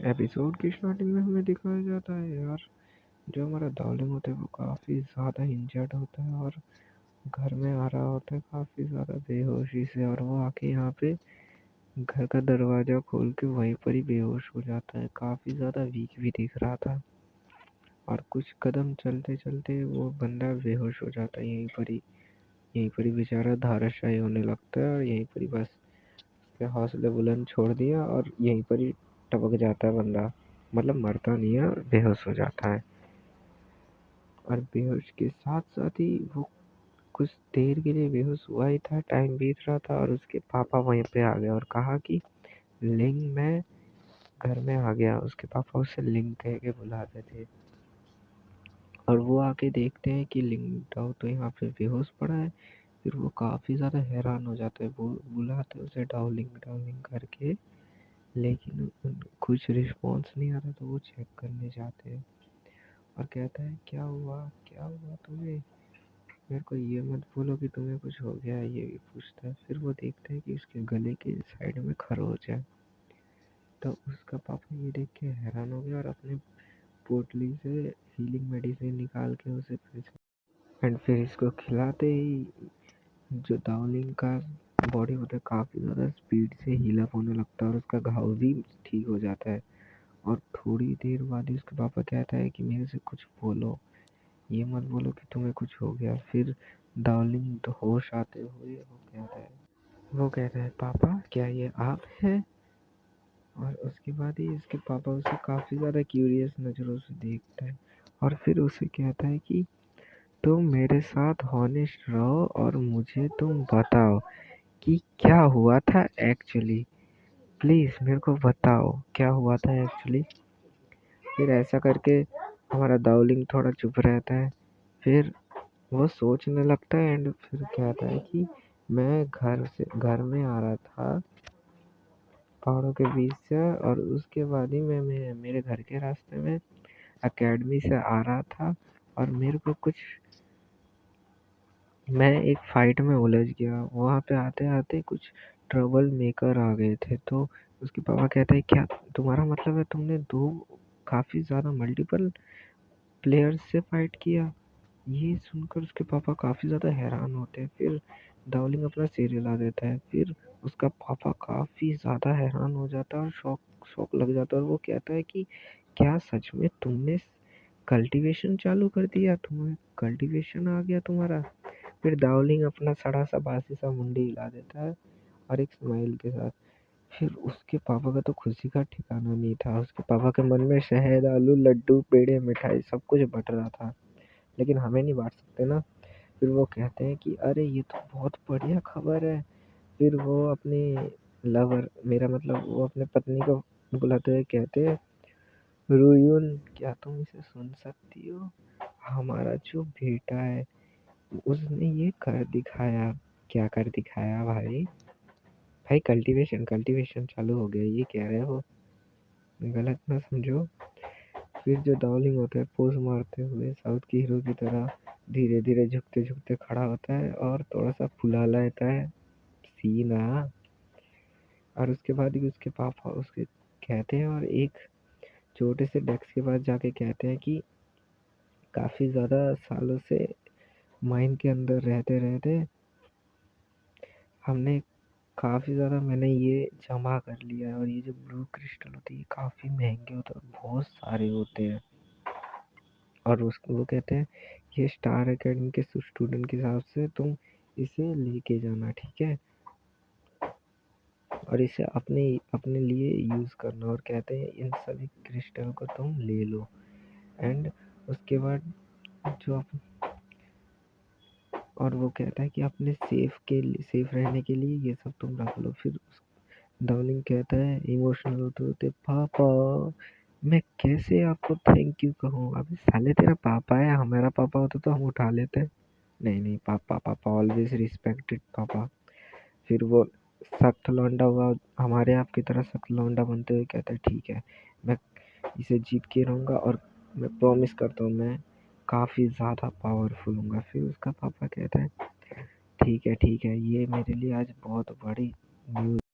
Episode की starting में हमें दिखाया जाता है यार, जो हमारा दालिम होता है वो काफ़ी ज़्यादा इंजर्ड होता है और घर में आ रहा होता है काफ़ी ज़्यादा बेहोशी से, और वो आके यहाँ पे घर का दरवाज़ा खोल के वहीं पर ही बेहोश हो जाता है। काफ़ी ज़्यादा वीक भी दिख रहा था और कुछ कदम चलते चलते वो बंदा बेहोश हो जाता है यहीं पर ही बेचारा धाराशायी होने लगता है, और यहीं पर ही बस उसके हौसले बुलंद छोड़ दिया और यहीं पर ही टपक जाता है बंदा। मतलब मरता नहीं है, बेहोश हो जाता है। और बेहोश के साथ साथ ही वो कुछ देर के लिए बेहोश हुआ ही था, टाइम बीत रहा था और उसके पापा वहीं पे आ गए और कहा कि लिंग मैं घर में आ गया। उसके पापा उसे लिंग कह के बुलाते थे और वो आके देखते हैं कि लिंग डाओ तो यहाँ पे बेहोश पड़ा है। फिर वो काफ़ी ज़्यादा हैरान हो जाते हैं, वो बुलाते उसे डाउलिंग करके, लेकिन कुछ रिस्पॉन्स नहीं आ रहा, तो वो चेक करने जाते हैं और कहता है क्या हुआ तुम्हें, मेरे को ये मत बोलो कि तुम्हें कुछ हो गया है, ये भी पूछता है। फिर वो देखता है कि उसके गले के साइड में खरोच है। तो उसका पापा ये देख के हैरान हो गया और अपने पोटली से हीलिंग मेडिसिन निकाल के उसे फिर इसको खिलाते ही जो दावलिंग का बॉडी होता है काफ़ी ज़्यादा स्पीड से हील अप होने लगता है और उसका घाव भी ठीक हो जाता है। और थोड़ी देर बाद ही उसके पापा कहता है कि मेरे से कुछ बोलो, ये मत बोलो कि तुम्हें कुछ हो गया। फिर दार्लिंग तो होश आते हुए वो कहता है पापा क्या ये आप हैं? और उसके बाद ही इसके पापा उसे काफ़ी ज़्यादा क्यूरियस नज़रों से देखता है और फिर उसे कहता है कि तुम मेरे साथ हॉनेस्ट रहो और मुझे तुम बताओ कि क्या हुआ था एक्चुअली। प्लीज़ मेरे को बताओ क्या हुआ था एक्चुअली। फिर ऐसा करके हमारा दावलिंग थोड़ा चुप रहता है। फिर वो सोचने लगता है एंड फिर कहता है कि मैं घर में आ रहा था पहाड़ों के बीच से, और उसके बाद ही मैं मेरे घर के रास्ते में एकेडमी से आ रहा था और मेरे को कुछ मैं एक फाइट में उलझ गया। वहाँ पे आते आते कुछ ट्रबल मेकर आ गए थे। तो उसके पापा कहते हैं क्या तुम्हारा मतलब है तुमने दो काफ़ी ज़्यादा मल्टीपल प्लेयर्स से फाइट किया? ये सुनकर उसके पापा काफ़ी ज़्यादा हैरान होते हैं। फिर दावलिंग अपना सिर हिला देता है। फिर उसका पापा काफ़ी ज़्यादा हैरान हो जाता है और शौक शौक लग जाता है, और वो कहता है कि क्या सच में तुमने कल्टीवेशन चालू कर दिया, तुम्हें कल्टीवेशन आ गया तुम्हारा? फिर दावलिंग अपना सड़ा सा बासी सा मुंडी हिला देता है और एक स्माइल के साथ। फिर उसके पापा का तो खुशी का ठिकाना नहीं था। उसके पापा के मन में शहद, आलू, लड्डू, पेड़े, मिठाई सब कुछ बट रहा था, लेकिन हमें नहीं बाँट सकते ना। फिर वो कहते हैं कि अरे ये तो बहुत बढ़िया खबर है। फिर वो अपने लवर मेरा मतलब वो अपने पत्नी को बुलाते हुए कहते हैं, रुयुन क्या तुम इसे सुन सकती हो? हमारा जो बेटा है उसने ये कर दिखाया। क्या कर दिखाया भाई? भाई कल्टीवेशन कल्टीवेशन चालू हो गया, ये कह रहे हो, गलत ना समझो। फिर जो डार्लिंग होता है पोज मारते हुए साउथ के हीरो की तरह धीरे धीरे झुकते झुकते खड़ा होता है और थोड़ा सा फुला लेता है सीना। और उसके बाद ही उसके पापा उसके कहते हैं और एक छोटे से डेस्क के पास जाके कहते हैं कि काफ़ी ज़्यादा सालों से माइन के अंदर रहते रहते हमने काफ़ी ज़्यादा मैंने ये जमा कर लिया है, और ये जो ब्लू क्रिस्टल होते हैं ये काफ़ी महंगे होते हैं और बहुत सारे होते हैं। और उसको वो कहते हैं ये स्टार एकेडमी के स्टूडेंट के हिसाब से तुम इसे लेके जाना, ठीक है, और इसे अपने अपने लिए यूज़ करना। और कहते हैं इन सभी क्रिस्टल को तुम ले लो एंड उसके बाद जो और वो कहता है कि अपने सेफ रहने के लिए ये सब तुम रख लो। फिर डार्लिंग कहता है इमोशनल होते होते, पापा मैं कैसे आपको थैंक यू कहूँ? अबे साले तेरा पापा है, हमारा पापा होता तो हम उठा लेते। नहीं नहीं, पापा पापा ऑलवेज रिस्पेक्टेड पापा। फिर वो सख्त लौंडा हुआ हमारे आपकी तरह सख्त लौंडा बनते हुए कहता है ठीक है, मैं इसे जीत के रहूँगा और मैं प्रॉमिस करता हूँ मैं काफ़ी ज़्यादा पावरफुल हूँगा। फिर उसका पापा कहता है ठीक है ये मेरे लिए आज बहुत बड़ी न्यूज़